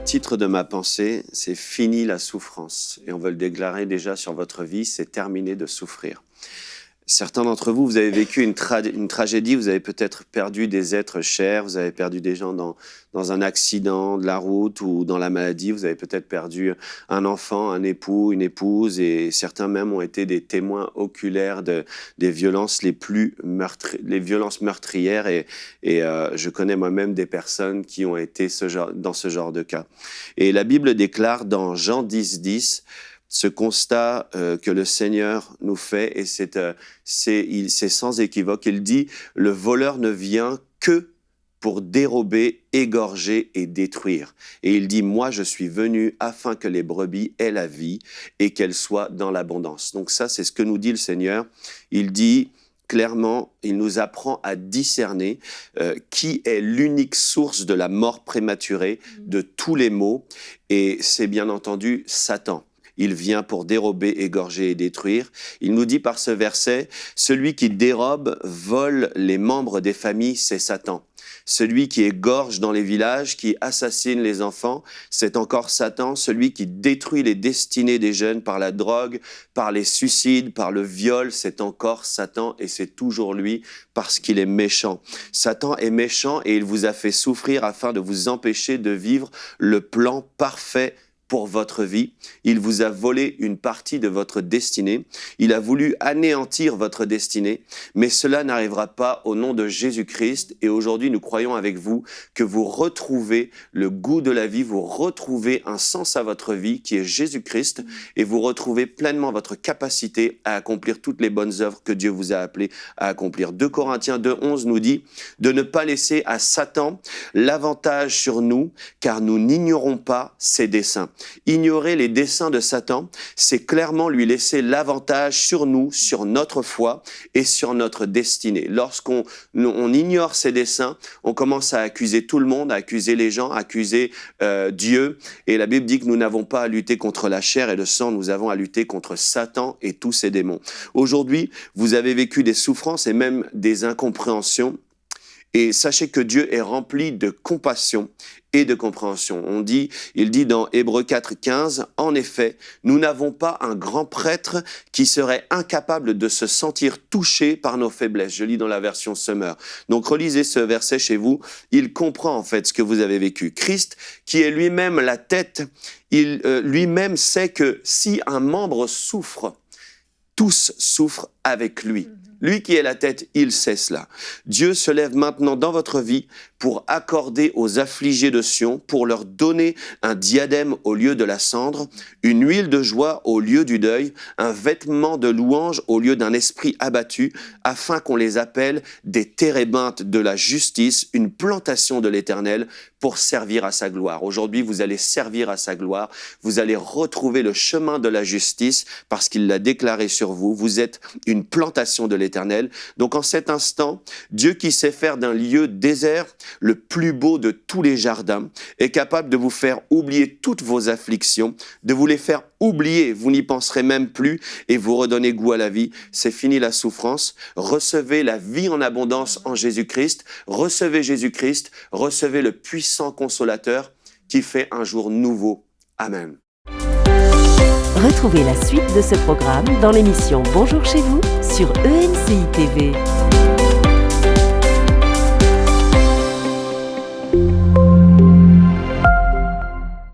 titre de ma pensée, c'est « Fini la souffrance ». Et on veut le déclarer déjà sur votre vie, c'est terminé de souffrir. Certains d'entre vous, vous avez vécu une tragédie, vous avez peut-être perdu des êtres chers, vous avez perdu des gens dans un accident de la route ou dans la maladie, vous avez peut-être perdu un enfant, un époux, une épouse, et certains même ont été des témoins oculaires des violences les violences meurtrières, et je connais moi-même des personnes qui ont été dans ce genre de cas. Et la Bible déclare dans Jean 10:10, ce constat que le Seigneur nous fait, et c'est sans équivoque. Il dit « Le voleur ne vient que pour dérober, égorger et détruire. » Et il dit « Moi, je suis venu afin que les brebis aient la vie et qu'elles soient dans l'abondance. » Donc ça, c'est ce que nous dit le Seigneur. Il dit clairement, il nous apprend à discerner qui est l'unique source de la mort prématurée, de tous les maux, et c'est bien entendu Satan. Il vient pour dérober, égorger et détruire. Il nous dit par ce verset, celui qui dérobe, vole les membres des familles, c'est Satan. Celui qui égorge dans les villages, qui assassine les enfants, c'est encore Satan. Celui qui détruit les destinées des jeunes par la drogue, par les suicides, par le viol, c'est encore Satan, et c'est toujours lui parce qu'il est méchant. Satan est méchant et il vous a fait souffrir afin de vous empêcher de vivre le plan parfait pour votre vie. Il vous a volé une partie de votre destinée. Il a voulu anéantir votre destinée, mais cela n'arrivera pas au nom de Jésus-Christ. Et aujourd'hui, nous croyons avec vous que vous retrouvez le goût de la vie, vous retrouvez un sens à votre vie qui est Jésus-Christ, et vous retrouvez pleinement votre capacité à accomplir toutes les bonnes œuvres que Dieu vous a appelés à accomplir. 2 Corinthiens 2:11 nous dit de ne pas laisser à Satan l'avantage sur nous, car nous n'ignorons pas ses desseins. Ignorer les desseins de Satan, c'est clairement lui laisser l'avantage sur nous, sur notre foi et sur notre destinée. Lorsqu'on ignore ses desseins, on commence à accuser tout le monde, à accuser les gens, à accuser Dieu. Et la Bible dit que nous n'avons pas à lutter contre la chair et le sang, nous avons à lutter contre Satan et tous ses démons. Aujourd'hui, vous avez vécu des souffrances et même des incompréhensions. Et sachez que Dieu est rempli de compassion et de compréhension. Il dit dans Hébreux 4:15, « En effet, nous n'avons pas un grand prêtre qui serait incapable de se sentir touché par nos faiblesses. » Je lis dans la version Summer. Donc relisez ce verset chez vous. Il comprend en fait ce que vous avez vécu. Christ, qui est lui-même la tête, il lui-même sait que si un membre souffre, tous souffrent avec lui. Lui qui est la tête, il sait cela. Dieu se lève maintenant dans votre vie pour accorder aux affligés de Sion, pour leur donner un diadème au lieu de la cendre, une huile de joie au lieu du deuil, un vêtement de louange au lieu d'un esprit abattu, afin qu'on les appelle des térébintes de la justice, une plantation de l'Éternel pour servir à sa gloire. Aujourd'hui, vous allez servir à sa gloire, vous allez retrouver le chemin de la justice parce qu'il l'a déclaré sur vous. Vous êtes une plantation de l'Éternel. Donc en cet instant, Dieu qui sait faire d'un lieu désert le plus beau de tous les jardins est capable de vous faire oublier toutes vos afflictions, de vous les faire oublier, vous n'y penserez même plus et vous redonnez goût à la vie. C'est fini la souffrance. Recevez la vie en abondance en Jésus-Christ. Recevez Jésus-Christ. Recevez le puissant consolateur qui fait un jour nouveau. Amen. Retrouvez la suite de ce programme dans l'émission Bonjour chez vous sur ENCI TV.